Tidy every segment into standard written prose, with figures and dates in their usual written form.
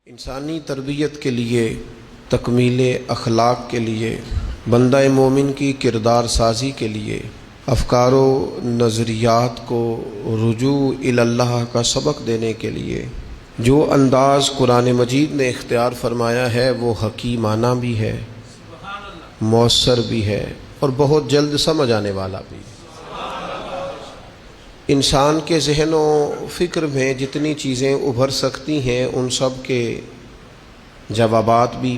انسانی تربیت کے لیے، تکمیل اخلاق کے لیے، بندہ مومن کی کردار سازی کے لیے، افکار و نظریات کو رجوع الی اللہ کا سبق دینے کے لیے جو انداز قرآن مجید نے اختیار فرمایا ہے وہ حکیمانہ بھی ہے، مؤثر بھی ہے اور بہت جلد سمجھ آنے والا بھی۔ انسان کے ذہن و فکر میں جتنی چیزیں ابھر سکتی ہیں ان سب کے جوابات بھی،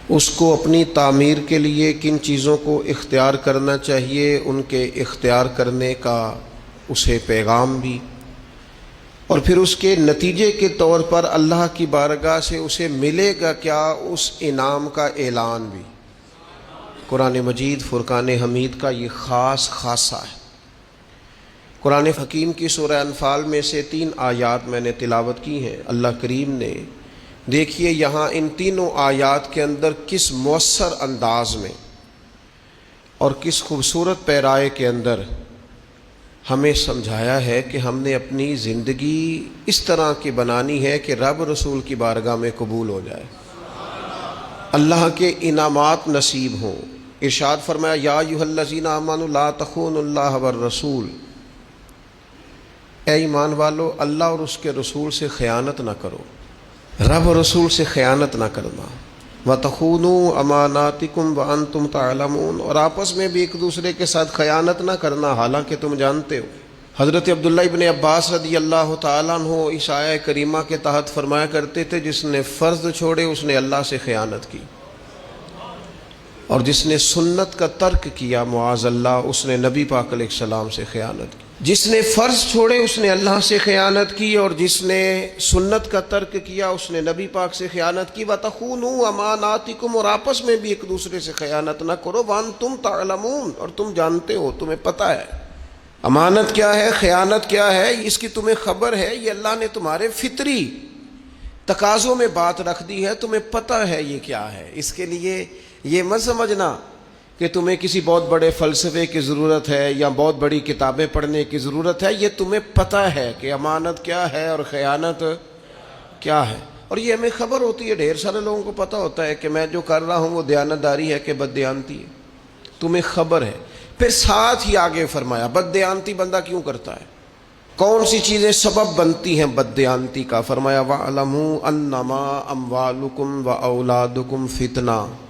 اس کو اپنی تعمیر کے لیے کن چیزوں کو اختیار کرنا چاہیے ان کے اختیار کرنے کا اسے پیغام بھی، اور پھر اس کے نتیجے کے طور پر اللہ کی بارگاہ سے اسے ملے گا کیا اس انعام کا اعلان بھی۔ قرآن مجید فرقان حمید کا یہ خاص خاصہ ہے۔ قرآن حکیم کی سورہ انفال میں سے 3 آیات میں نے تلاوت کی ہیں۔ اللہ کریم نے دیکھیے یہاں ان تینوں آیات کے اندر کس مؤثر انداز میں اور کس خوبصورت پیرائے کے اندر ہمیں سمجھایا ہے کہ ہم نے اپنی زندگی اس طرح کی بنانی ہے کہ رب رسول کی بارگاہ میں قبول ہو جائے، اللہ کے انعامات نصیب ہوں۔ ارشاد فرمایا یا ایھا الذین آمنوا لا تخونوا اللہ والرسول، اے ایمان والو اللہ اور اس کے رسول سے خیانت نہ کرو، رب و رسول سے خیانت نہ کرنا۔ وَتَخُونُوا أَمَانَاتِكُمْ وَأَنْتُمْ تَعْلَمُونَ، اور آپس میں بھی ایک دوسرے کے ساتھ خیانت نہ کرنا حالانکہ تم جانتے ہو۔ حضرت عبداللہ ابن عباس رضی اللہ تعالیٰ عنہ اس آیہ کریمہ کے تحت فرمایا کرتے تھے جس نے فرض چھوڑے اس نے اللہ سے خیانت کی، اور جس نے سنت کا ترک کیا معاذ اللہ اس نے نبی پاک علیہ السلام سے خیانت کی۔ جس نے فرض چھوڑے اس نے اللہ سے خیانت کی، اور جس نے سنت کا ترک کیا اس نے نبی پاک سے خیانت کی۔ وَتَخُونُوا أَمَانَاتِكُمْ، اور آپس میں بھی ایک دوسرے سے خیانت نہ کرو۔ وَأَنْتُمْ تَعْلَمُونَ، اور تم جانتے ہو، تمہیں پتہ ہے امانت کیا ہے، خیانت کیا ہے، اس کی تمہیں خبر ہے۔ یہ اللہ نے تمہارے فطری تقاضوں میں بات رکھ دی ہے، تمہیں پتہ ہے یہ کیا ہے۔ اس کے لیے یہ مت سمجھنا کہ تمہیں کسی بہت بڑے فلسفے کی ضرورت ہے یا بہت بڑی کتابیں پڑھنے کی ضرورت ہے، یہ تمہیں پتہ ہے کہ امانت کیا ہے اور خیانت کیا ہے، اور یہ ہمیں خبر ہوتی ہے۔ ڈھیر سارے لوگوں کو پتہ ہوتا ہے کہ میں جو کر رہا ہوں وہ دیانتداری ہے کہ بددیانتی ہے، تمہیں خبر ہے۔ پھر ساتھ ہی آگے فرمایا بددیانتی بندہ کیوں کرتا ہے، کون سی چیزیں سبب بنتی ہیں بددیانتی کا؟ فرمایا وَاعْلَمُوا أَنَّمَا أَمْوَالُكُمْ وَأَوْلَادُكُمْ فِتْنَةٌ،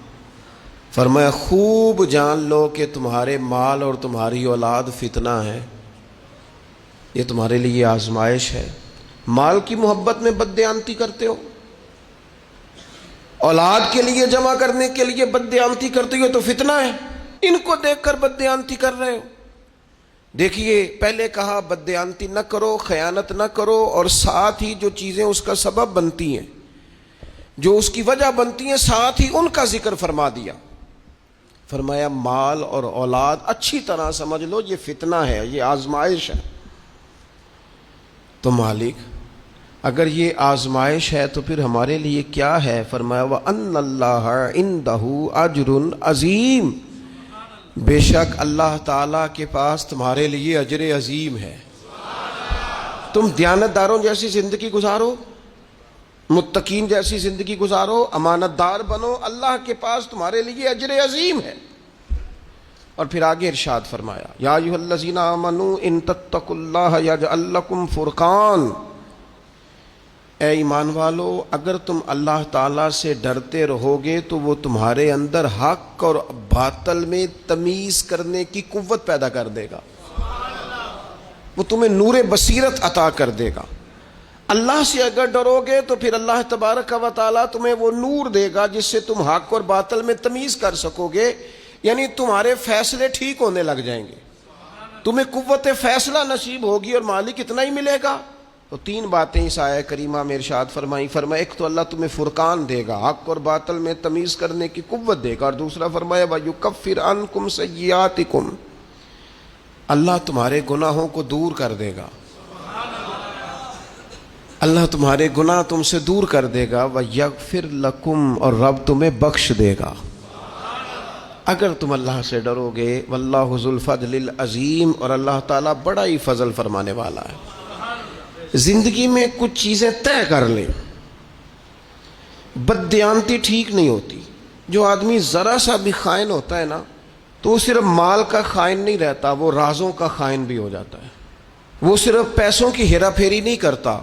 فرمایا خوب جان لو کہ تمہارے مال اور تمہاری اولاد فتنہ ہے، یہ تمہارے لیے آزمائش ہے۔ مال کی محبت میں بددیانتی کرتے ہو، اولاد کے لیے جمع کرنے کے لیے بددیانتی کرتے ہو تو فتنہ ہے، ان کو دیکھ کر بددیانتی کر رہے ہو۔ دیکھیے پہلے کہا بددیانتی نہ کرو، خیانت نہ کرو، اور ساتھ ہی جو چیزیں اس کا سبب بنتی ہیں، جو اس کی وجہ بنتی ہیں، ساتھ ہی ان کا ذکر فرما دیا۔ فرمایا مال اور اولاد اچھی طرح سمجھ لو یہ فتنہ ہے، یہ آزمائش ہے۔ تو مالک اگر یہ آزمائش ہے تو پھر ہمارے لیے کیا ہے؟ فرمایا وَأَنَّ اللَّهَ عِندَهُ أَجْرٌ عَظِيمٌ، بے شک اللہ تعالیٰ کے پاس تمہارے لیے اجر عظیم ہے۔ تم دیانتداروں جیسی زندگی گزارو، متقین جیسی زندگی گزارو، امانت دار بنو، اللہ کے پاس تمہارے لیے اجر عظیم ہے۔ اور پھر آگے ارشاد فرمایا یا ایھا الذین آمنوا ان تتقوا اللہ یجعل لکم فرقان، اے ایمان والو اگر تم اللہ تعالیٰ سے ڈرتے رہو گے تو وہ تمہارے اندر حق اور باطل میں تمیز کرنے کی قوت پیدا کر دے گا، وہ تمہیں نور بصیرت عطا کر دے گا۔ اللہ سے اگر ڈرو گے تو پھر اللہ تبارک و تعالیٰ تمہیں وہ نور دے گا جس سے تم حق اور باطل میں تمیز کر سکو گے، یعنی تمہارے فیصلے ٹھیک ہونے لگ جائیں گے، تمہیں قوت فیصلہ نصیب ہوگی، اور مالک اتنا ہی ملے گا۔ تو 3 باتیں اس آیہ کریمہ میں ارشاد فرمائی۔ فرمایا ایک تو اللہ تمہیں فرقان دے گا، حق اور باطل میں تمیز کرنے کی قوت دے گا، اور دوسرا فرمایا وَيُكَفِّرْ عَنْكُمْ سَيِّئَاتِكُمْ، اللہ تمہارے گناہوں کو دور کر دے گا، اللہ تمہارے گناہ تم سے دور کر دے گا۔ وَيَغْفِرْ لَكُمْ، اور رب تمہیں بخش دے گا اگر تم اللہ سے ڈرو گے۔ وَاللَّهُ ذُو الْفَضْلِ الْعَظِيمِ، اور اللہ تعالیٰ بڑا ہی فضل فرمانے والا ہے۔ زندگی میں کچھ چیزیں طے کر لیں، بددیانتی ٹھیک نہیں ہوتی. جو آدمی ذرا سا بھی خائن ہوتا ہے نا تو وہ صرف مال کا خائن نہیں رہتا، وہ رازوں کا خائن بھی ہو جاتا ہے. وہ صرف پیسوں کی ہیرا پھیری نہیں کرتا،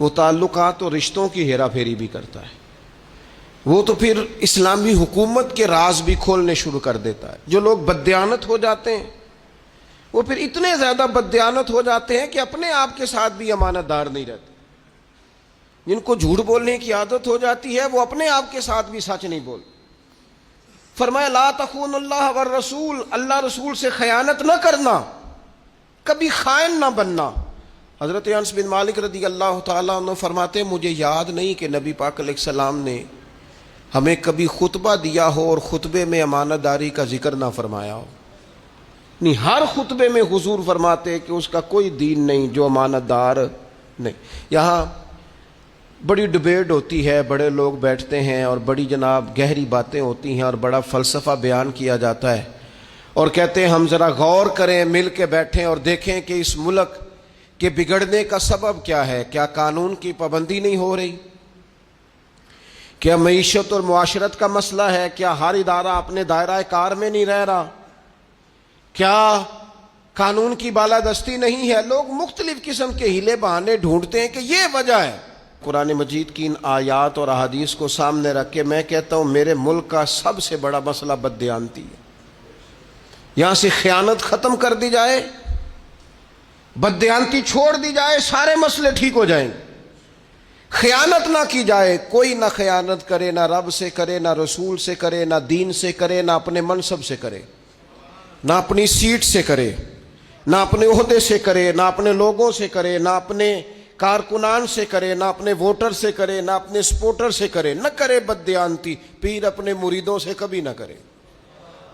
وہ تعلقات اور رشتوں کی ہیرا پھیری بھی کرتا ہے. وہ تو پھر اسلامی حکومت کے راز بھی کھولنے شروع کر دیتا ہے. جو لوگ بددیانت ہو جاتے ہیں وہ پھر اتنے زیادہ بددیانت ہو جاتے ہیں کہ اپنے آپ کے ساتھ بھی امانت دار نہیں رہتے. جن کو جھوٹ بولنے کی عادت ہو جاتی ہے وہ اپنے آپ کے ساتھ بھی سچ نہیں بول. فرمایا لا تخون اللہ والرسول، اللہ رسول سے خیانت نہ کرنا، کبھی خائن نہ بننا. حضرت انس بن مالک رضی اللہ تعالیٰ عنہ فرماتے ہیں مجھے یاد نہیں کہ نبی پاک علیہ السلام نے ہمیں کبھی خطبہ دیا ہو اور خطبے میں امانت داری کا ذکر نہ فرمایا ہو. نہیں، ہر خطبے میں حضور فرماتے کہ اس کا کوئی دین نہیں جو امانت دار نہیں. یہاں بڑی ڈبیٹ ہوتی ہے، بڑے لوگ بیٹھتے ہیں اور بڑی جناب گہری باتیں ہوتی ہیں اور بڑا فلسفہ بیان کیا جاتا ہے اور کہتے ہیں ہم ذرا غور کریں، مل کے بیٹھیں اور دیکھیں کہ اس ملک کے بگڑنے کا سبب کیا ہے. کیا قانون کی پابندی نہیں ہو رہی؟ کیا معیشت اور معاشرت کا مسئلہ ہے؟ کیا ہر ادارہ اپنے دائرہ کار میں نہیں رہ رہا؟ کیا قانون کی بالادستی نہیں ہے؟ لوگ مختلف قسم کے ہیلے بہانے ڈھونڈتے ہیں کہ یہ وجہ ہے. قرآن مجید کی ان آیات اور احادیث کو سامنے رکھ کے میں کہتا ہوں میرے ملک کا سب سے بڑا مسئلہ بددیانتی ہے. یہاں سے خیانت ختم کر دی جائے، بددیانتی چھوڑ دی جائے، سارے مسئلے ٹھیک ہو جائیں. خیانت نہ کی جائے، کوئی نہ خیانت کرے، نہ رب سے کرے، نہ رسول سے کرے، نہ دین سے کرے، نہ اپنے منصب سے کرے، نہ اپنی سیٹ سے کرے، نہ اپنے عہدے سے کرے، نہ اپنے لوگوں سے کرے، نہ اپنے کارکنان سے کرے، نہ اپنے ووٹر سے کرے، نہ اپنے سپورٹر سے کرے. نہ کرے بددیانتی. پیر اپنے مریدوں سے کبھی نہ کرے،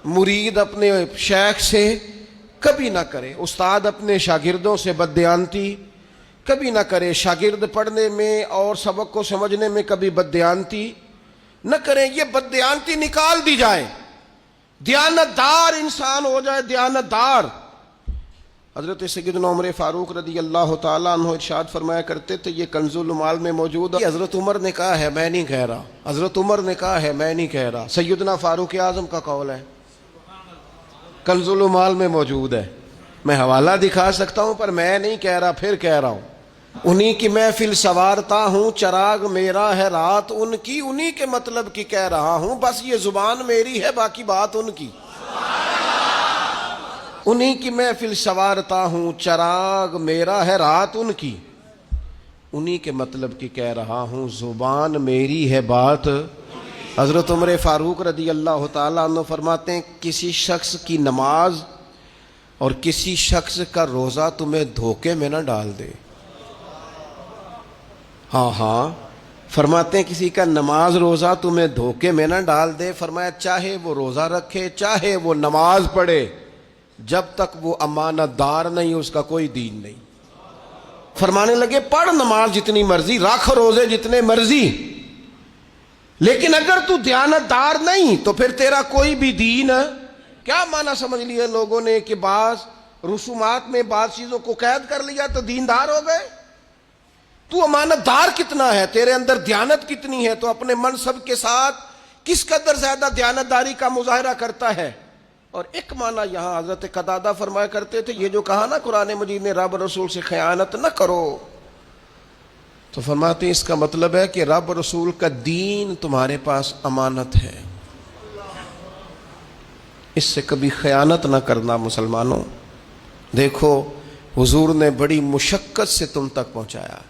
مرید اپنے شیخ سے کبھی نہ کرے، استاد اپنے شاگردوں سے بددیانتی کبھی نہ کرے، شاگرد پڑھنے میں اور سبق کو سمجھنے میں کبھی بددیانتی نہ کریں. یہ بددیانتی نکال دی جائے، دیانت دار انسان ہو جائے، دیانت دار. حضرت سیدنا عمر فاروق رضی اللہ تعالیٰ عنہ ارشاد فرمایا کرتے تھے، یہ کنز المال میں موجود ہے. حضرت عمر نے کہا ہے، میں نہیں کہہ رہا. حضرت عمر نے کہا ہے، میں نہیں کہہ رہا. سیدنا فاروق اعظم کا قول ہے، کنز المال میں موجود ہے. میں حوالہ دکھا سکتا ہوں پر میں نہیں کہہ رہا، پھر کہہ رہا ہوں. انہی کی محفل سوارتا ہوں، چراغ میرا ہے رات ان کی، انہی کے مطلب کی کہہ رہا ہوں، بس یہ زبان میری ہے باقی بات ان کی. انہی کی محفل سوارتا ہوں، چراغ میرا ہے رات ان کی، انہی کے مطلب کی کہہ رہا ہوں، زبان میری ہے بات. حضرت عمر فاروق رضی اللہ تعالیٰ عنہ فرماتے ہیں کسی شخص کی نماز اور کسی شخص کا روزہ تمہیں دھوکے میں نہ ڈال دے. ہاں فرماتے ہیں کسی کا نماز روزہ تمہیں دھوکے میں نہ ڈال دے. فرمایا چاہے وہ روزہ رکھے، چاہے وہ نماز پڑھے، جب تک وہ امانت دار نہیں اس کا کوئی دین نہیں. فرمانے لگے پڑھ نماز جتنی مرضی، رکھ روزے جتنے مرضی، لیکن اگر تو دیانت دار نہیں تو پھر تیرا کوئی بھی دین. کیا معنی سمجھ لیا لوگوں نے کہ بعض رسومات میں بعض چیزوں کو قید کر لیا تو دیندار ہو گئے. تو امانت دار کتنا ہے، تیرے اندر دیانت کتنی ہے، تو اپنے منصب کے ساتھ کس قدر زیادہ دیانت داری کا مظاہرہ کرتا ہے. اور ایک معنی یہاں حضرت قتادہ فرمایا کرتے تھے، یہ جو کہا نا قرآن مجید نے رب رسول سے خیانت نہ کرو، تو فرماتے ہیں اس کا مطلب ہے کہ رب رسول کا دین تمہارے پاس امانت ہے، اس سے کبھی خیانت نہ کرنا. مسلمانوں دیکھو حضور نے بڑی مشقت سے تم تک پہنچایا.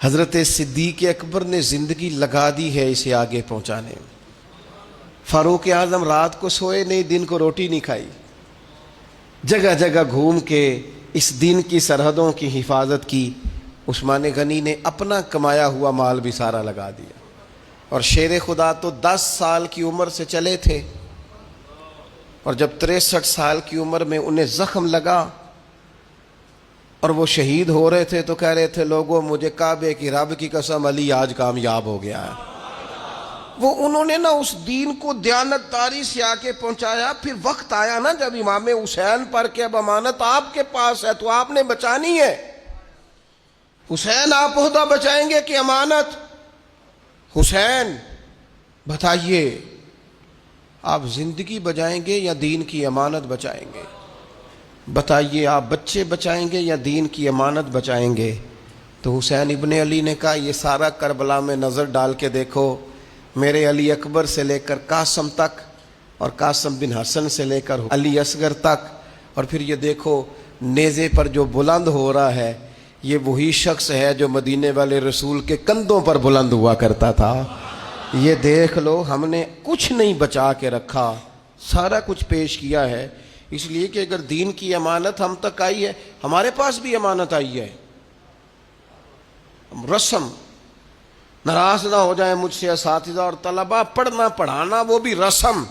حضرت صدیق اکبر نے زندگی لگا دی ہے اسے آگے پہنچانے میں. فاروق اعظم رات کو سوئے نہیں، دن کو روٹی نہیں کھائی، جگہ جگہ گھوم کے اس دین کی سرحدوں کی حفاظت کی. عثمان غنی نے اپنا کمایا ہوا مال بھی سارا لگا دیا. اور شیر خدا تو 10 سال کی عمر سے چلے تھے، اور جب 63 سال کی عمر میں انہیں زخم لگا اور وہ شہید ہو رہے تھے تو کہہ رہے تھے لوگوں مجھے کعبے کی رب کی قسم علی آج کامیاب ہو گیا ہے. وہ انہوں نے نا اس دین کو دیانت داری سے آ کے پہنچایا. پھر وقت آیا نا جب امام حسین پر کہ اب امانت آپ کے پاس ہے تو آپ نے بچانی ہے. حسین آپ عہدہ بچائیں گے کہ امانت؟ حسین بتائیے آپ زندگی بچائیں گے یا دین کی امانت بچائیں گے؟ بتائیے آپ بچے بچائیں گے یا دین کی امانت بچائیں گے؟ تو حسین ابن علی نے کہا یہ سارا کربلا میں نظر ڈال کے دیکھو، میرے علی اکبر سے لے کر قاسم تک، اور قاسم بن حسن سے لے کر علی اصغر تک، اور پھر یہ دیکھو نیزے پر جو بلند ہو رہا ہے یہ وہی شخص ہے جو مدینے والے رسول کے کندھوں پر بلند ہوا کرتا تھا۔ یہ دیکھ لو، ہم نے کچھ نہیں بچا کے رکھا، سارا کچھ پیش کیا ہے، اس لیے کہ اگر دین کی امانت ہم تک آئی ہے، ہمارے پاس بھی امانت آئی ہے۔ رسم، ناراض نہ ہو جائیں مجھ سے اساتذہ اور طلباء، پڑھنا پڑھانا وہ بھی رسم،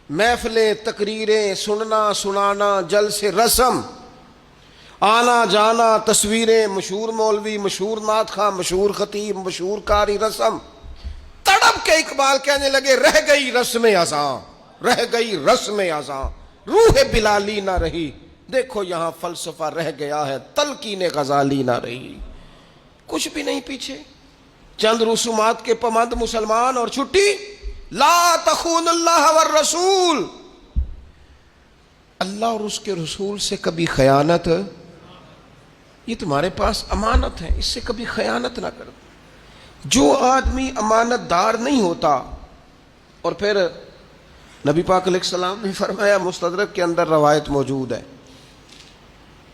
محفلیں تقریریں سننا سنانا جلسے رسم، آنا جانا تصویریں، مشہور مولوی، مشہور نعت خواں، مشہور خطیب، مشہور قاری، رسم۔ تڑپ کے اقبال کہنے لگے رہ گئی رسم ازاں، رہ گئی رسم ازاں، روح بلالی نہ رہی، دیکھو یہاں فلسفہ رہ گیا ہے، تلقین غزالی نہ رہی۔ کچھ بھی نہیں پیچھے، چند رسومات کے پابند مسلمان اور چھٹی۔ لا تخون اللہ والرسول، اللہ اور اس کے رسول سے کبھی خیانت، یہ تمہارے پاس امانت ہے، اس سے کبھی خیانت نہ کرو۔ جو آدمی امانت دار نہیں ہوتا، اور پھر نبی پاک علیہ السلام نے فرمایا، مستدرک کے اندر روایت موجود ہے،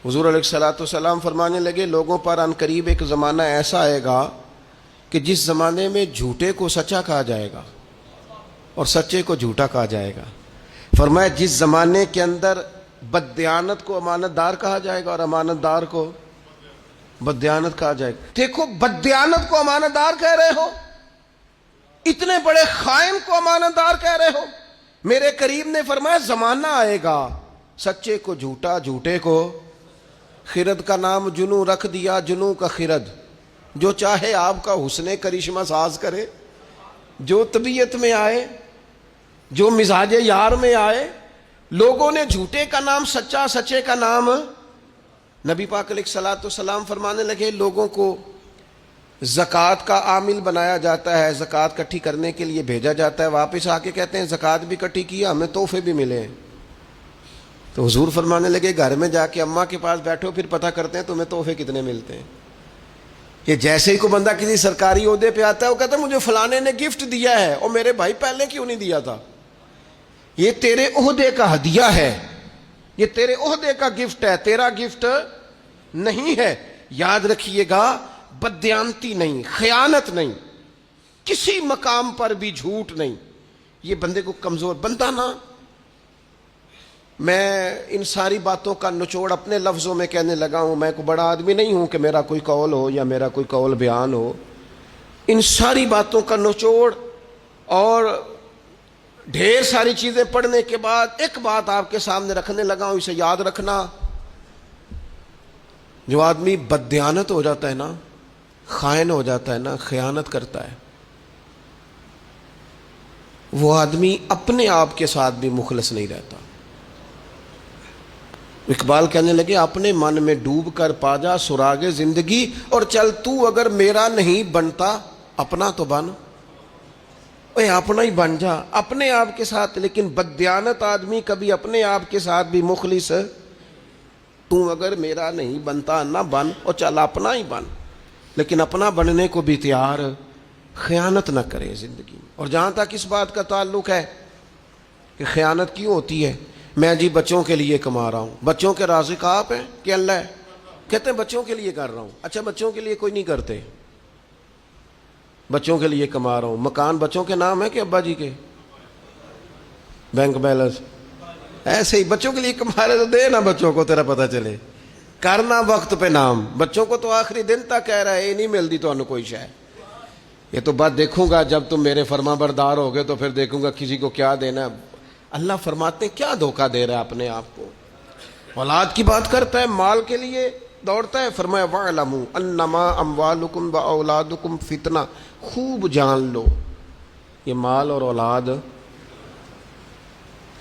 حضور علیہ السلام فرمانے لگے لوگوں پر ان قریب ایک زمانہ ایسا آئے گا کہ جس زمانے میں جھوٹے کو سچا کہا جائے گا اور سچے کو جھوٹا کہا جائے گا۔ فرمایا جس زمانے کے اندر بددیانت کو امانت دار کہا جائے گا اور امانت دار کو بددیانت کہا جائے گا۔ دیکھو بددیانت کو امانت دار کہہ رہے ہو، اتنے بڑے خائن کو امانت دار کہہ رہے ہو۔ میرے کریم نے فرمایا زمانہ آئے گا سچے کو جھوٹا، جھوٹے کو خرد کا نام جنو رکھ دیا، جنو کا خرد، جو چاہے آپ کا حسن کرشمہ ساز کرے، جو طبیعت میں آئے، جو مزاج یار میں آئے۔ لوگوں نے جھوٹے کا نام سچا، سچے کا نام، نبی پاک علیہ السلام فرمانے لگے لوگوں کو زکوٰۃ کا عامل بنایا جاتا ہے، زکوٰۃ اکٹھی کرنے کے لیے بھیجا جاتا ہے، واپس آ کے کہتے ہیں زکوٰۃ بھی اکٹھی کیا، ہمیں تحفے بھی ملے ہیں۔ تو حضور فرمانے لگے گھر میں جا کے اماں کے پاس بیٹھو، پھر پتہ کرتے ہیں تمہیں تحفے کتنے ملتے ہیں۔ کہ جیسے ہی کوئی بندہ کسی سرکاری عہدے پہ آتا ہے وہ کہتا ہے مجھے فلانے نے گفٹ دیا ہے، اور میرے بھائی پہلے کیوں نہیں دیا تھا؟ یہ تیرے عہدے کا ہدیہ ہے، یہ تیرے عہدے کا گفٹ ہے، تیرا گفٹ نہیں ہے۔ یاد رکھیے گا، بددیانتی نہیں، خیانت نہیں، کسی مقام پر بھی جھوٹ نہیں، یہ بندے کو کمزور بندہ نہ۔ میں ان ساری باتوں کا نچوڑ اپنے لفظوں میں کہنے لگا ہوں، میں کوئی بڑا آدمی نہیں ہوں کہ میرا کوئی قول ہو یا میرا کوئی قول بیان ہو۔ ان ساری باتوں کا نچوڑ اور ڈھیر ساری چیزیں پڑھنے کے بعد ایک بات آپ کے سامنے رکھنے لگا ہوں، اسے یاد رکھنا۔ جو آدمی بددیانت ہو جاتا ہے نا، خائن ہو جاتا ہے نا، خیانت کرتا ہے، وہ آدمی اپنے آپ کے ساتھ بھی مخلص نہیں رہتا۔ اقبال کہنے لگے اپنے من میں ڈوب کر پا جا سراغ زندگی، اور چل تو اگر میرا نہیں بنتا اپنا تو بن، اے اپنا ہی بن جا اپنے آپ کے ساتھ۔ لیکن بددیانت آدمی کبھی اپنے آپ کے ساتھ بھی مخلص، تو اگر میرا نہیں بنتا نہ بن، اور چل اپنا ہی بن، لیکن اپنا بننے کو بھی تیار، خیانت نہ کرے زندگی میں۔ اور جہاں تک اس بات کا تعلق ہے کہ خیانت کیوں ہوتی ہے، میں جی بچوں کے لیے کما رہا ہوں، بچوں کے رازق آپ ہیں کہ اللہ ہے؟ کہتے ہیں بچوں کے لیے کر رہا ہوں۔ اچھا بچوں کے لیے کوئی نہیں کرتے، بچوں کے لیے کما رہا ہوں، مکان بچوں کے نام ہے کہ ابا جی کے؟ بینک بیلنس ایسے ہی بچوں کے لیے کما رہے تو دے نا بچوں کو، تیرا پتہ چلے، کرنا وقت پہ نام۔ بچوں کو تو آخری دن تک کہہ رہا ہے یہ نہیں ملتی تو انہوں کوئی شے، یہ تو بات دیکھوں گا جب تم میرے فرما بردار ہوگے تو پھر دیکھوں گا کسی کو کیا دینا۔ اللہ فرماتے ہیں کیا دھوکہ دے رہا ہے اپنے آپ کو، اولاد کی بات کرتا ہے، مال کے لیے دوڑتا ہے۔ فرمایا وَاعْلَمُوا أَنَّمَا أَمْوَالُكُمْ وَأَوْلَادُكُمْ فِتْنَةٌ، خوب جان لو یہ مال اور اولاد۔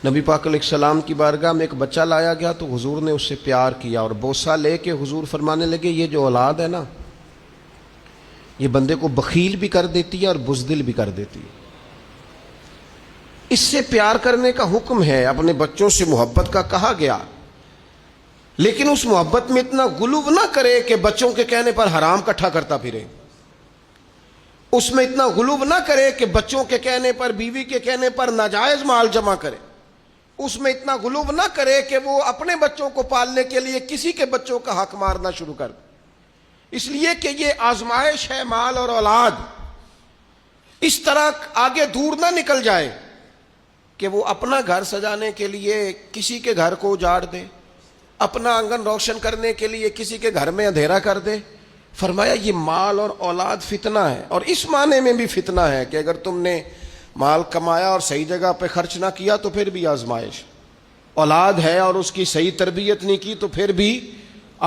نبی پاک علیہ السلام کی بارگاہ میں ایک بچہ لایا گیا تو حضور نے اس سے پیار کیا، اور بوسہ لے کے حضور فرمانے لگے یہ جو اولاد ہے نا یہ بندے کو بخیل بھی کر دیتی ہے اور بزدل بھی کر دیتی ہے۔ اس سے پیار کرنے کا حکم ہے، اپنے بچوں سے محبت کا کہا گیا، لیکن اس محبت میں اتنا غلو نہ کرے کہ بچوں کے کہنے پر حرام کٹھا کرتا پھرے، اس میں اتنا غلو نہ کرے کہ بچوں کے کہنے پر، بیوی کے کہنے پر ناجائز مال جمع کرے، اس میں اتنا غلو نہ کرے کہ وہ اپنے بچوں کو پالنے کے لیے کسی کے بچوں کا حق مارنا شروع کر دے، اس لیے کہ یہ آزمائش ہے مال اور اولاد۔ اس طرح آگے دور نہ نکل جائے کہ وہ اپنا گھر سجانے کے لیے کسی کے گھر کو اجاڑ دے، اپنا آنگن روشن کرنے کے لیے کسی کے گھر میں اندھیرا کر دے۔ فرمایا یہ مال اور اولاد فتنہ ہے، اور اس معنی میں بھی فتنہ ہے کہ اگر تم نے مال کمایا اور صحیح جگہ پہ خرچ نہ کیا تو پھر بھی آزمائش، اولاد ہے اور اس کی صحیح تربیت نہیں کی تو پھر بھی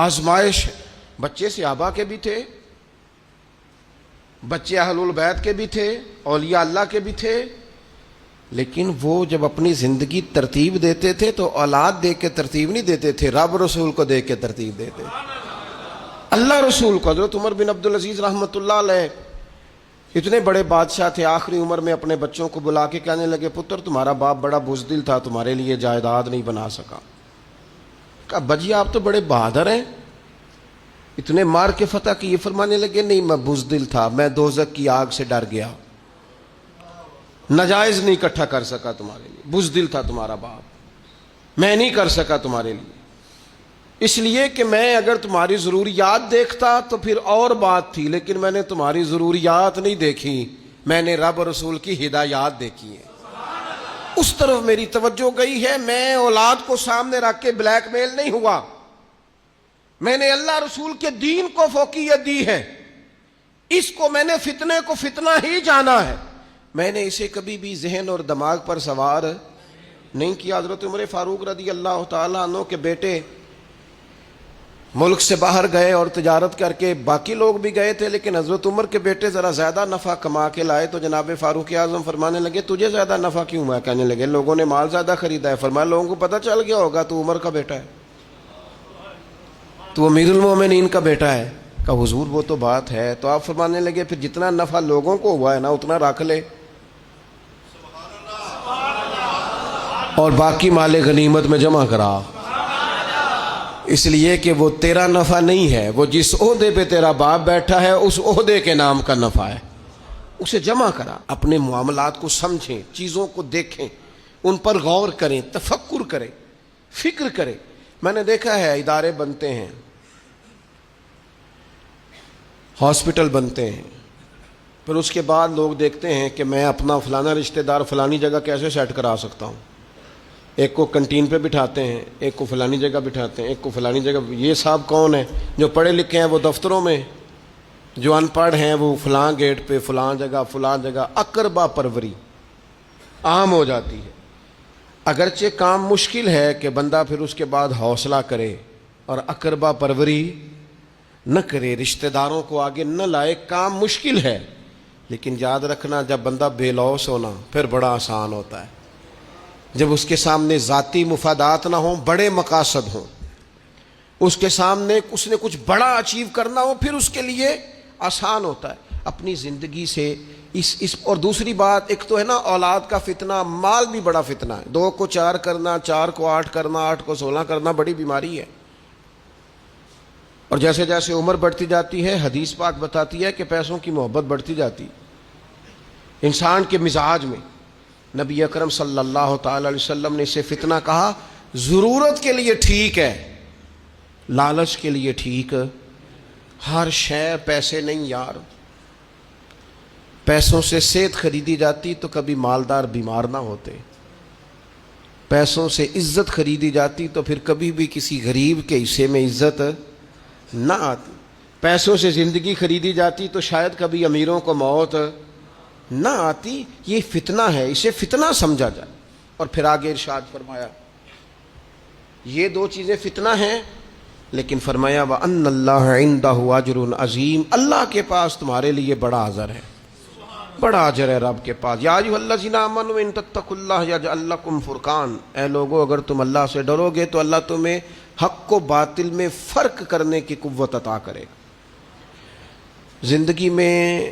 آزمائش ہے۔ بچے صحابہ کے بھی تھے، بچے اہل البیت کے بھی تھے، اولیاء اللہ کے بھی تھے، لیکن وہ جب اپنی زندگی ترتیب دیتے تھے تو اولاد دیکھ کے ترتیب نہیں دیتے تھے، رب رسول کو دیکھ کے ترتیب دیتے تھے، اللہ رسول کو۔ حضرت عمر بن عبدالعزیز رحمۃ اللہ علیہ اتنے بڑے بادشاہ تھے، آخری عمر میں اپنے بچوں کو بلا کے کہنے لگے پتر تمہارا باپ بڑا بزدل تھا، تمہارے لیے جائیداد نہیں بنا سکا۔ کہا بجی آپ تو بڑے بہادر ہیں، اتنے مار کے فتح کی۔ یہ فرمانے لگے نہیں میں بزدل تھا، میں دوزخ کی آگ سے ڈر گیا، ناجائز نہیں اکٹھا کر سکا تمہارے لیے، بزدل تھا تمہارا باپ، میں نہیں کر سکا تمہارے لیے، اس لیے کہ میں اگر تمہاری ضروریات دیکھتا تو پھر اور بات تھی، لیکن میں نے تمہاری ضروریات نہیں دیکھی، میں نے رب رسول کی ہدایات دیکھی ہے، اس طرف میری توجہ گئی ہے۔ میں اولاد کو سامنے رکھ کے بلیک میل نہیں ہوا، میں نے اللہ رسول کے دین کو فوقیت دی ہے، اس کو میں نے فتنے کو فتنہ ہی جانا ہے، میں نے اسے کبھی بھی ذہن اور دماغ پر سوار نہیں کیا۔ حضرت عمر فاروق رضی اللہ تعالیٰ عنہ کے بیٹے ملک سے باہر گئے اور تجارت کر کے، باقی لوگ بھی گئے تھے لیکن حضرت عمر کے بیٹے ذرا زیادہ نفع کما کے لائے تو جناب فاروق اعظم فرمانے لگے تجھے زیادہ نفع کیوں ہوا؟ کہنے لگے لوگوں نے مال زیادہ خریدا ہے۔ فرمایا لوگوں کو پتہ چل گیا ہوگا تو عمر کا بیٹا ہے، تو امیر المومنین کا بیٹا ہے۔ کہا حضور وہ تو بات ہے، تو آپ فرمانے لگے پھر جتنا نفع لوگوں کو ہوا ہے نا اتنا رکھ لے اور باقی مال غنیمت میں جمع کرا، اس لیے کہ وہ تیرا نفع نہیں ہے، وہ جس عہدے پہ تیرا باپ بیٹھا ہے اس عہدے کے نام کا نفع ہے، اسے جمع کرا۔ اپنے معاملات کو سمجھیں، چیزوں کو دیکھیں، ان پر غور کریں، تفکر کریں، فکر کریں۔ میں نے دیکھا ہے ادارے بنتے ہیں، ہاسپٹل بنتے ہیں، پھر اس کے بعد لوگ دیکھتے ہیں کہ میں اپنا فلانا رشتہ دار فلانی جگہ کیسے سیٹ کرا سکتا ہوں، ایک کو کنٹین پہ بٹھاتے ہیں، ایک کو فلانی جگہ بٹھاتے ہیں، ایک کو فلانی جگہ۔ یہ صاحب کون ہیں؟ جو پڑھے لکھے ہیں وہ دفتروں میں، جو ان پڑھ ہیں وہ فلاں گیٹ پہ، فلاں جگہ، فلاں جگہ۔ اقربا پروری عام ہو جاتی ہے، اگرچہ کام مشکل ہے کہ بندہ پھر اس کے بعد حوصلہ کرے اور اقربا پروری نہ کرے، رشتہ داروں کو آگے نہ لائے، کام مشکل ہے، لیکن یاد رکھنا جب بندہ بے لوث ہونا پھر بڑا آسان ہوتا ہے، جب اس کے سامنے ذاتی مفادات نہ ہوں، بڑے مقاصد ہوں، اس کے سامنے اس نے کچھ بڑا اچیو کرنا ہو، پھر اس کے لیے آسان ہوتا ہے۔ اپنی زندگی سے اس اور دوسری بات، ایک تو ہے نا اولاد کا فتنہ، مال بھی بڑا فتنہ ہے، 2 کو 4 کرنا، 4 کو 8 کرنا، 8 کو 16 کرنا بڑی بیماری ہے، اور جیسے جیسے عمر بڑھتی جاتی ہے حدیث پاک بتاتی ہے کہ پیسوں کی محبت بڑھتی جاتی انسان کے مزاج میں۔ نبی اکرم صلی اللہ تعالی علیہ وسلم نے اسے فتنہ کہا۔ ضرورت کے لیے ٹھیک ہے، لالچ کے لیے ٹھیک ہر شے پیسے نہیں یار، پیسوں سے صحت خریدی جاتی تو کبھی مالدار بیمار نہ ہوتے، پیسوں سے عزت خریدی جاتی تو پھر کبھی بھی کسی غریب کے حصے میں عزت نہ آتی، پیسوں سے زندگی خریدی جاتی تو شاید کبھی امیروں کو موت نہ آتی۔ یہ فتنہ ہے، اسے فتنہ سمجھا جائے۔ اور پھر آگے ارشاد فرمایا یہ 2 چیزیں فتنہ ہیں، لیکن فرمایا وَأَنَّ اللَّهَ عِندَهُ أَجْرٌ عَظِيمٌ، اللہ کے پاس تمہارے لیے بڑا اجر ہے، بڑا اجر ہے رب کے پاس۔ یا ایھا الذین آمنوا ان تتقوا اللہ یجعل لکم فرقان، اے لوگو اگر تم اللہ سے ڈرو گے تو اللہ تمہیں حق و باطل میں فرق کرنے کی قوت عطا کرے گا۔ زندگی میں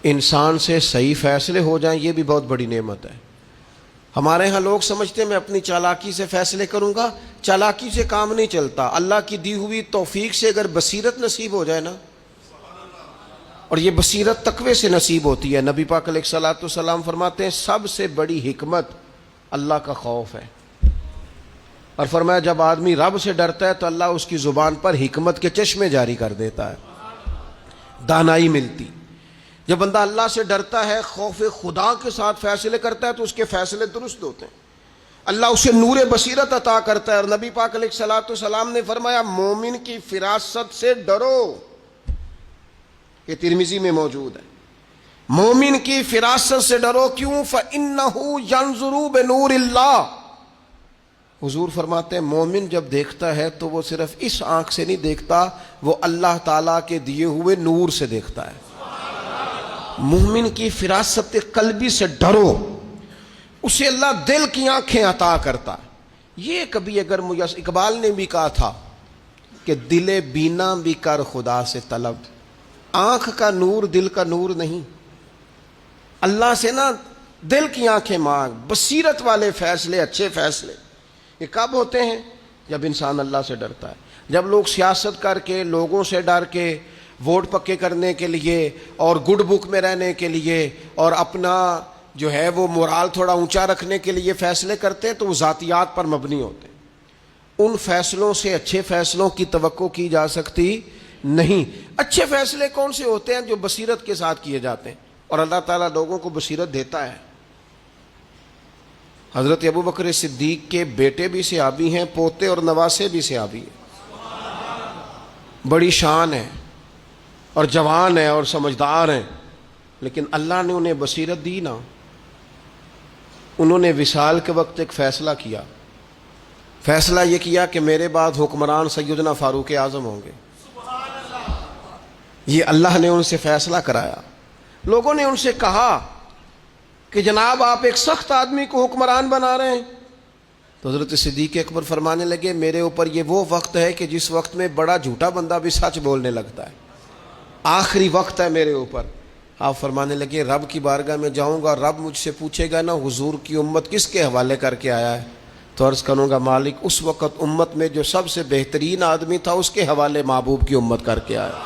انسان سے صحیح فیصلے ہو جائیں، یہ بھی بہت بڑی نعمت ہے۔ ہمارے ہاں لوگ سمجھتے ہیں میں اپنی چالاکی سے فیصلے کروں گا، چالاکی سے کام نہیں چلتا۔ اللہ کی دی ہوئی توفیق سے اگر بصیرت نصیب ہو جائے نا، اور یہ بصیرت تقوی سے نصیب ہوتی ہے۔ نبی پاک علیہ الصلوۃ والسلام فرماتے ہیں سب سے بڑی حکمت اللہ کا خوف ہے، اور فرمایا جب آدمی رب سے ڈرتا ہے تو اللہ اس کی زبان پر حکمت کے چشمے جاری کر دیتا ہے، دانائی ملتی۔ جب بندہ اللہ سے ڈرتا ہے، خوف خدا کے ساتھ فیصلے کرتا ہے تو اس کے فیصلے درست ہوتے ہیں، اللہ اسے نور بصیرت عطا کرتا ہے۔ اور نبی پاک علیہ الصلوۃ والسلام نے فرمایا مومن کی فراست سے ڈرو، یہ ترمذی میں موجود ہے، مومن کی فراست سے ڈرو، کیوں؟ فَإِنَّهُ يَنظُرُ بِنُورِ اللَّهِ۔ حضور فرماتے ہیں مومن جب دیکھتا ہے تو وہ صرف اس آنکھ سے نہیں دیکھتا، وہ اللہ تعالیٰ کے دیے ہوئے نور سے دیکھتا ہے۔ مومن کی فراست قلبی سے ڈرو، اسے اللہ دل کی آنکھیں عطا کرتا ہے۔ یہ کبھی اگر اقبال نے بھی کہا تھا کہ دل بینا بھی کر خدا سے طلب، آنکھ کا نور دل کا نور نہیں، اللہ سے نا دل کی آنکھیں مانگ، بصیرت والے فیصلے، اچھے فیصلے۔ یہ کب ہوتے ہیں؟ جب انسان اللہ سے ڈرتا ہے۔ جب لوگ سیاست کر کے، لوگوں سے ڈر کے، ووٹ پکے کرنے کے لیے اور گڈ بک میں رہنے کے لیے اور اپنا جو ہے وہ مورال تھوڑا اونچا رکھنے کے لیے فیصلے کرتے ہیں تو وہ ذاتیات پر مبنی ہوتے ہیں۔ ان فیصلوں سے اچھے فیصلوں کی توقع کی جا سکتی نہیں۔ اچھے فیصلے کون سے ہوتے ہیں؟ جو بصیرت کے ساتھ کیے جاتے ہیں، اور اللہ تعالیٰ لوگوں کو بصیرت دیتا ہے۔ حضرت ابو بکر صدیق کے بیٹے بھی صحابی ہیں، پوتے اور نواسے بھی صحابی ہیں، بڑی شان ہے اور جوان ہیں اور سمجھدار ہیں، لیکن اللہ نے انہیں بصیرت دی نا۔ انہوں نے وصال کے وقت ایک فیصلہ کیا، فیصلہ یہ کیا کہ میرے بعد حکمران سیدنا فاروق اعظم ہوں گے۔ یہ اللہ نے ان سے فیصلہ کرایا۔ لوگوں نے ان سے کہا کہ جناب آپ ایک سخت آدمی کو حکمران بنا رہے ہیں، تو حضرت صدیق اکبر فرمانے لگے میرے اوپر یہ وہ وقت ہے کہ جس وقت میں بڑا جھوٹا بندہ بھی سچ بولنے لگتا ہے، آخری وقت ہے میرے اوپر۔ آپ فرمانے لگے رب کی بارگاہ میں جاؤں گا، رب مجھ سے پوچھے گا نا حضور کی امت کس کے حوالے کر کے آیا ہے، تو عرض کروں گا مالک اس وقت امت میں جو سب سے بہترین آدمی تھا اس کے حوالے محبوب کی امت کر کے آیا۔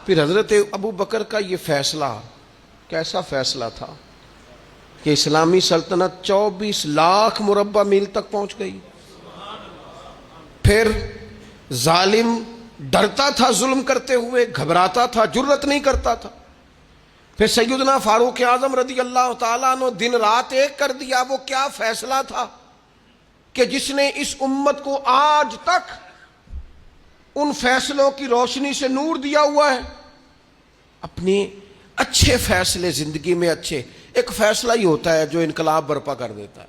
پھر حضرت ابو بکر کا یہ فیصلہ کیسا فیصلہ تھا کہ اسلامی سلطنت 24 لاکھ مربع میل تک پہنچ گئی۔ پھر ظالم ڈرتا تھا ظلم کرتے ہوئے، گھبراتا تھا، جرأت نہیں کرتا تھا۔ پھر سیدنا فاروق اعظم رضی اللہ تعالیٰ عنہ دن رات ایک کر دیا۔ وہ کیا فیصلہ تھا کہ جس نے اس امت کو آج تک ان فیصلوں کی روشنی سے نور دیا ہوا ہے۔ اپنی اچھے فیصلے زندگی میں اچھے، ایک فیصلہ ہی ہوتا ہے جو انقلاب برپا کر دیتا ہے۔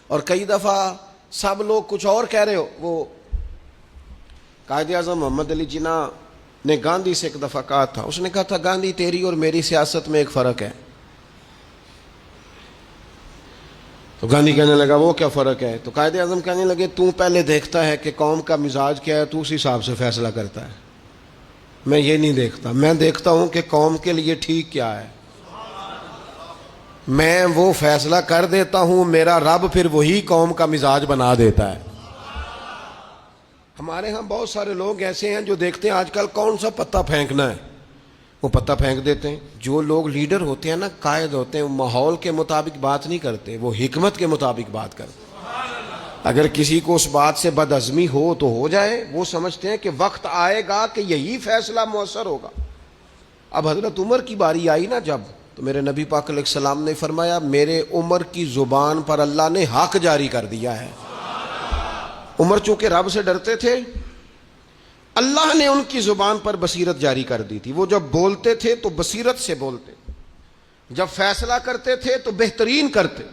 اور کئی دفعہ سب لوگ کچھ اور کہہ رہے ہو۔ وہ قائد اعظم محمد علی جناح نے گاندھی سے ایک دفعہ کہا تھا، اس نے کہا تھا گاندھی تیری اور میری سیاست میں ایک فرق ہے۔ تو گاندھی کہنے لگا وہ کیا فرق ہے؟ تو قائد اعظم کہنے لگے تو پہلے دیکھتا ہے کہ قوم کا مزاج کیا ہے، تو اس حساب سے فیصلہ کرتا ہے، میں یہ نہیں دیکھتا، میں دیکھتا ہوں کہ قوم کے لیے ٹھیک کیا ہے، میں وہ فیصلہ کر دیتا ہوں، میرا رب پھر وہی قوم کا مزاج بنا دیتا ہے۔ ہمارے ہاں بہت سارے لوگ ایسے ہیں جو دیکھتے ہیں آج کل کون سا پتہ پھینکنا ہے، وہ پتہ پھینک دیتے ہیں۔ جو لوگ لیڈر ہوتے ہیں نا، قائد ہوتے ہیں، وہ ماحول کے مطابق بات نہیں کرتے، وہ حکمت کے مطابق بات کرتے۔ اگر کسی کو اس بات سے بدعزمی ہو تو ہو جائے، وہ سمجھتے ہیں کہ وقت آئے گا کہ یہی فیصلہ مؤثر ہوگا۔ اب حضرت عمر کی باری آئی نا جب، تو میرے نبی پاک علیہ السلام نے فرمایا میرے عمر کی زبان پر اللہ نے حق جاری کر دیا ہے۔ عمر چونکہ رب سے ڈرتے تھے، اللہ نے ان کی زبان پر بصیرت جاری کر دی تھی۔ وہ جب بولتے تھے تو بصیرت سے بولتے، جب فیصلہ کرتے تھے تو بہترین کرتے،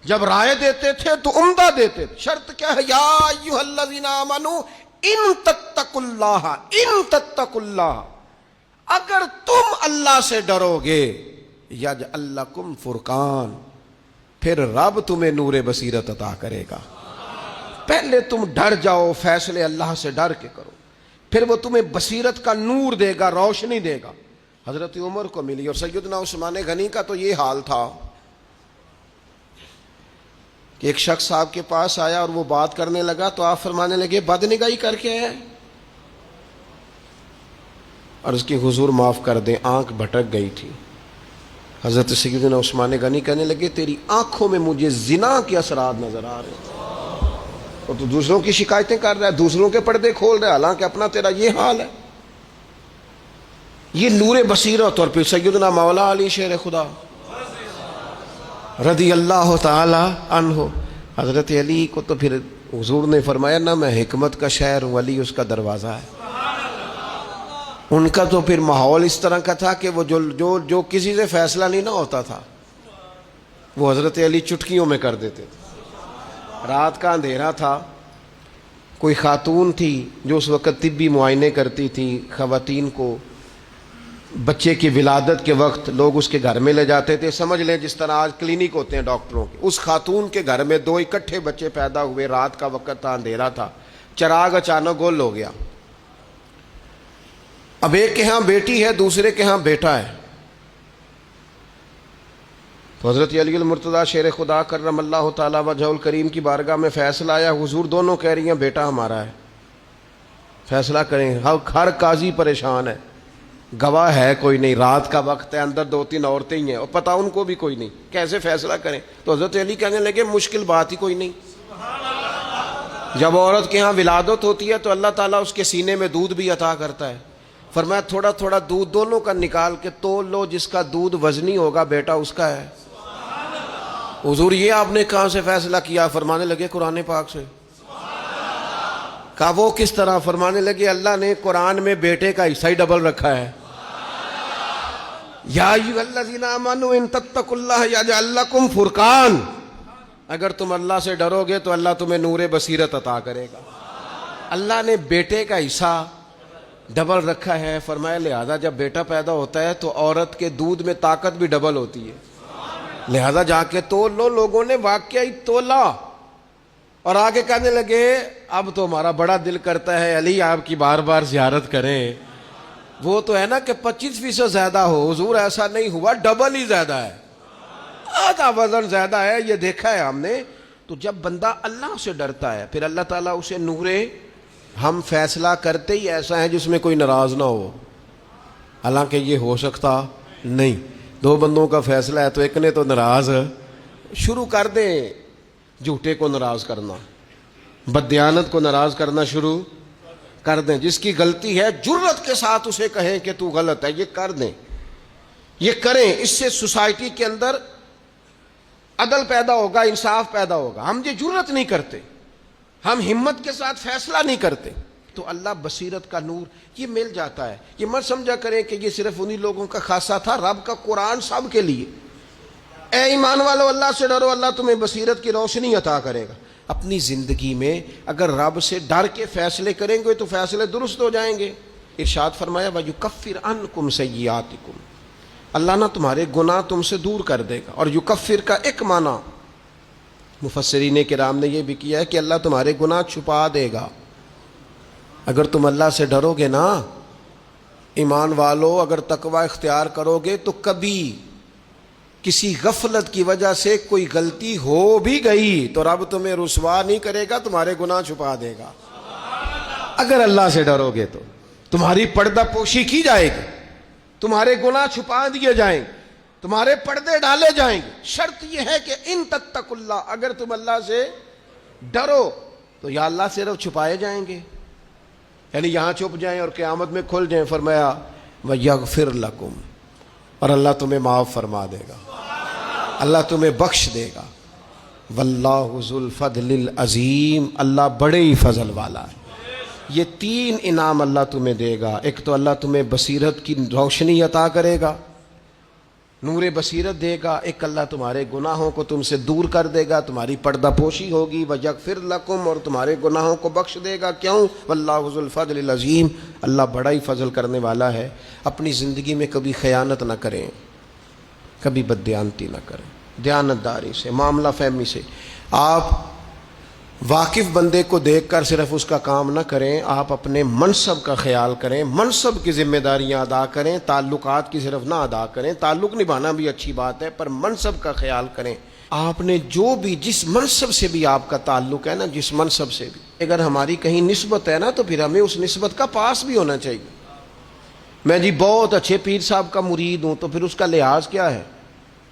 جب رائے دیتے تھے تو عمدہ دیتے تھے۔ شرط کیا ہے؟ یا ایھا الذین آمنوا ان تتقوا اللہ، ان تتقوا اللہ، اگر تم اللہ سے ڈرو گے یجعل لکم فرقان، پھر رب تمہیں نور بصیرت عطا کرے گا۔ پہلے تم ڈر جاؤ، فیصلے اللہ سے ڈر کے کرو۔ پھر وہ تمہیں بصیرت کا نور دے گا، روشنی دے گا۔ حضرت عمر کو ملی، اور سیدنا عثمان غنی کا تو یہ حال تھا کہ ایک شخص آپ کے پاس آیا اور وہ بات کرنے لگا تو آپ فرمانے لگے بد نگاہی کر کے آیا، اور اس کی حضور معاف کر دیں آنکھ بھٹک گئی تھی۔ حضرت سیدنا عثمان غنی کہنے لگے تیری آنکھوں میں مجھے زنا کے اثرات نظر آ رہے ہیں، اور تو دوسروں کی شکایتیں کر رہا ہے، دوسروں کے پردے کھول رہا ہے، حالانکہ اپنا تیرا یہ حال ہے۔ یہ نور بصیرت۔ اور پھر سیدنا مولا علی شیر خدا رضی اللہ تعالی عنہ، حضرت علی کو تو پھر حضور نے فرمایا نہ میں حکمت کا شہر ہوں، علی اس کا دروازہ ہے۔ ان کا تو پھر ماحول اس طرح کا تھا کہ وہ جو کسی سے فیصلہ نہیں نہ ہوتا تھا وہ حضرت علی چٹکیوں میں کر دیتے تھے۔ رات کا اندھیرا تھا، کوئی خاتون تھی جو اس وقت طبی معائنے کرتی تھی خواتین کو، بچے کی ولادت کے وقت لوگ اس کے گھر میں لے جاتے تھے، سمجھ لیں جس طرح آج کلینک ہوتے ہیں ڈاکٹروں کے۔ اس خاتون کے گھر میں 2 اکٹھے بچے پیدا ہوئے، رات کا وقت تھا، اندھیرا تھا، چراغ اچانک گل ہو گیا۔ اب ایک کے ہاں بیٹی ہے، دوسرے کے ہاں بیٹا ہے۔ تو حضرت علی المرتضیٰ شیر خدا کرم اللہ تعالی وجہ الکریم کی بارگاہ میں فیصلہ آیا، حضور دونوں کہہ رہی ہیں بیٹا ہمارا ہے، فیصلہ کریں۔ ہر قاضی پریشان ہے، گواہ ہے کوئی نہیں، رات کا وقت ہے، اندر 2-3 عورتیں ہی ہیں اور پتہ ان کو بھی کوئی نہیں، کیسے فیصلہ کریں؟ تو حضرت علی کہنے لگے مشکل بات ہی کوئی نہیں۔ جب عورت کے ہاں ولادت ہوتی ہے تو اللہ تعالیٰ اس کے سینے میں دودھ بھی عطا کرتا ہے۔ فرمایا تھوڑا تھوڑا دودھ دونوں کا نکال کے تول لو، جس کا دودھ وزنی ہوگا بیٹا اس کا ہے۔ حضور یہ آپ نے کہاں سے فیصلہ کیا؟ فرمانے لگے قرآن پاک سے۔ کہا وہ کس طرح؟ فرمانے لگے اللہ نے قرآن میں بیٹے کا حصہ ہی ڈبل رکھا ہے۔ یا ایھا الذین آمنوا ان تتقوا اللہ یجعل لکم فرقان، اگر تم اللہ سے ڈرو گے تو اللہ تمہیں نور بصیرت عطا کرے گا۔ اللہ نے بیٹے کا حصہ ڈبل رکھا ہے، فرمایا لہذا جب بیٹا پیدا ہوتا ہے تو عورت کے دودھ میں طاقت بھی ڈبل ہوتی ہے، لہذا جا کے تول لو۔ لوگوں نے واقعی تولا اور آگے کہنے لگے اب تو ہمارا بڑا دل کرتا ہے علی آپ کی بار بار زیارت کریں۔ وہ تو ہے نا کہ 25% زیادہ ہو، حضور ایسا نہیں ہوا، ڈبل ہی زیادہ ہے، آدھا وزن زیادہ ہے، یہ دیکھا ہے ہم نے۔ تو جب بندہ اللہ سے ڈرتا ہے پھر اللہ تعالیٰ اسے نورے، ہم فیصلہ کرتے ہی ایسا ہے جس میں کوئی ناراض نہ ہو، حالانکہ یہ ہو سکتا نہیں۔ 2 بندوں کا فیصلہ ہے تو ایک نے تو ناراض شروع کر دیں، جھوٹے کو ناراض کرنا، بددیانت کو ناراض کرنا شروع کر دیں۔ جس کی غلطی ہے جرت کے ساتھ اسے کہیں کہ تو غلط ہے، یہ کر دیں، یہ کریں۔ اس سے سوسائٹی کے اندر عدل پیدا ہوگا، انصاف پیدا ہوگا۔ ہم یہ جرت نہیں کرتے، ہم ہمت کے ساتھ فیصلہ نہیں کرتے، تو اللہ بصیرت کا نور یہ مل جاتا ہے۔ یہ مت سمجھا کریں کہ یہ صرف انہی لوگوں کا خاصہ تھا، رب کا قرآن سب کے لیے۔ اے ایمان والو اللہ سے ڈرو، اللہ تمہیں بصیرت کی روشنی عطا کرے گا۔ اپنی زندگی میں اگر رب سے ڈر کے فیصلے کریں گے تو فیصلے درست ہو جائیں گے۔ ارشاد فرمایا وَيُكَفِّرْ عَنْكُمْ سَيِّئَاتِكُمْ، اللہ نہ تمہارے گناہ تم سے دور کر دے گا۔ اور یکفر کا ایک معنی مفسرین کرام نے یہ بھی کیا ہے کہ اللہ تمہارے گناہ چھپا دے گا۔ اگر تم اللہ سے ڈرو گے نا ایمان والو، اگر تقوی اختیار کرو گے تو کبھی کسی غفلت کی وجہ سے کوئی غلطی ہو بھی گئی تو رب تمہیں رسوا نہیں کرے گا، تمہارے گناہ چھپا دے گا۔ اگر اللہ سے ڈرو گے تو تمہاری پردہ پوشی کی جائے گی، تمہارے گناہ چھپا دیے جائیں گے، تمہارے پردے ڈالے جائیں گے۔ شرط یہ ہے کہ ان تتقوا اللہ، اگر تم اللہ سے ڈرو تو یا اللہ صرف چھپائے جائیں گے، یعنی یہاں چھپ جائیں اور قیامت میں کھل جائیں۔ فرمایا وَيَغْفِرْ لَكُمْ، اور اللہ تمہیں معاف فرما دے گا، اللہ تمہیں بخش دے گا۔ وَاللَّهُ ذُو الْفَضْلِ الْعَظِيمِ، اللہ بڑے ہی فضل والا ہے۔ یہ 3 انعام اللہ تمہیں دے گا۔ ایک تو اللہ تمہیں بصیرت کی روشنی عطا کرے گا، نور بصیرت دے گا۔ ایک اللہ تمہارے گناہوں کو تم سے دور کر دے گا، تمہاری پردہ پوشی ہوگی۔ وَيَغْفِرْ لَكُمْ، اور تمہارے گناہوں کو بخش دے گا۔ کیوں؟ وَاللَّهُ ذُو الْفَضْلِ الْعَظِيمِ، اللہ بڑا ہی فضل کرنے والا ہے۔ اپنی زندگی میں کبھی خیانت نہ کریں، کبھی بددیانتی نہ کریں، دیانت داری سے، معاملہ فہمی سے۔ آپ واقف بندے کو دیکھ کر صرف اس کا کام نہ کریں، آپ اپنے منصب کا خیال کریں، منصب کی ذمہ داریاں ادا کریں، تعلقات کی صرف نہ ادا کریں، تعلق نبھانا بھی اچھی بات ہے پر منصب کا خیال کریں۔ آپ نے جو بھی جس منصب سے بھی آپ کا تعلق ہے نا، جس منصب سے بھی اگر ہماری کہیں نسبت ہے نا تو پھر ہمیں اس نسبت کا پاس بھی ہونا چاہیے۔ میں جی بہت اچھے پیر صاحب کا مرید ہوں تو پھر اس کا لحاظ کیا ہے؟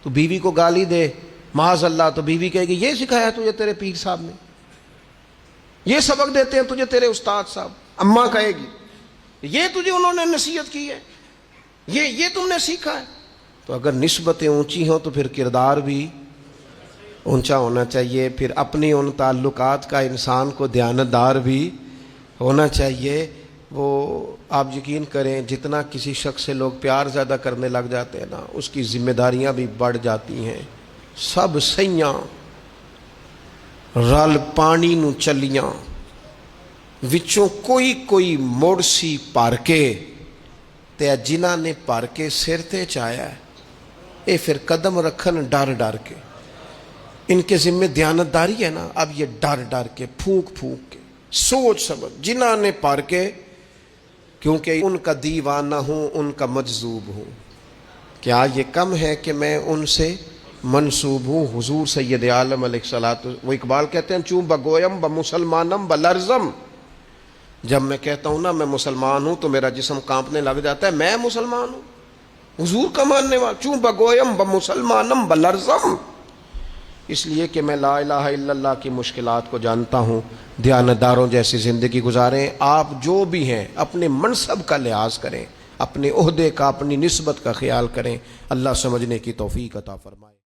تو بیوی کو گالی دے معاذ اللہ تو بیوی کہے گی یہ سکھایا تجھے تیرے پیر صاحب نے، یہ سبق دیتے ہیں تجھے تیرے استاد صاحب۔ اماں کہے گی یہ تجھے انہوں نے نصیحت کی ہے، یہ تم نے سیکھا ہے۔ تو اگر نسبتیں اونچی ہوں تو پھر کردار بھی اونچا ہونا چاہیے، پھر اپنی ان تعلقات کا انسان کو دیانتدار بھی ہونا چاہیے۔ وہ آپ یقین کریں جتنا کسی شخص سے لوگ پیار زیادہ کرنے لگ جاتے ہیں نا، اس کی ذمہ داریاں بھی بڑھ جاتی ہیں۔ سب سیاں رل پانی نو چلیاں، وچوں کوئی موڑ سی پار کے تے جنہاں نے پار کے سر تے چایا ہے، اے پھر قدم رکھن ڈر ڈر کے۔ ان کے ذمہ دیانتداری ہے نا، اب یہ ڈر ڈر کے پھونک پھونک کے سوچ سمجھ جنہاں نے پار کے، کیونکہ ان کا دیوانہ ہوں، ان کا مجذوب ہوں۔ کیا یہ کم ہے کہ میں ان سے منسوب ہوں؟ حضور سید عالم علیہ الصلوۃ، وہ اقبال کہتے ہیں چوں بگویم بمسلمانم بلرزم، جب میں کہتا ہوں نا میں مسلمان ہوں تو میرا جسم کانپنے لگ جاتا ہے، میں مسلمان ہوں، حضور کا ماننے والا، چوں بگویم بمسلمانم بلرزم، اس لیے کہ میں لا الہ الا اللہ کی مشکلات کو جانتا ہوں۔ دیانتداروں جیسی زندگی گزاریں۔ آپ جو بھی ہیں اپنے منصب کا لحاظ کریں، اپنے عہدے کا، اپنی نسبت کا خیال کریں۔ اللہ سمجھنے کی توفیق عطا فرمائے۔